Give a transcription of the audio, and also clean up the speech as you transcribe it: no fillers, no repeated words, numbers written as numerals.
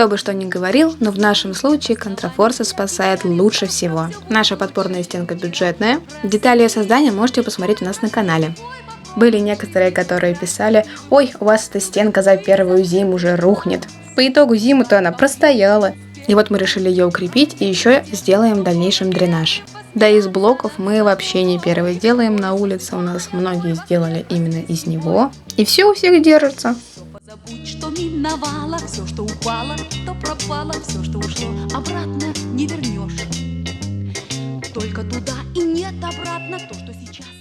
Кто бы что ни говорил, но в нашем случае контрафорса спасает лучше всего. Наша подпорная стенка бюджетная. Детали ее создания можете посмотреть у нас на канале. Были некоторые, которые писали: «Ой, у вас эта стенка за первую зиму уже рухнет». По итогу зиму-то она простояла. И вот мы решили ее укрепить и еще сделаем в дальнейшем дренаж. Да и из блоков мы вообще не первые делаем на улице, у нас многие сделали именно из него. И все у всех держится. Забудь, что миновало, все, что упало, то пропало, все, что ушло, обратно не вернешь. Только туда и нет обратно то, что сейчас.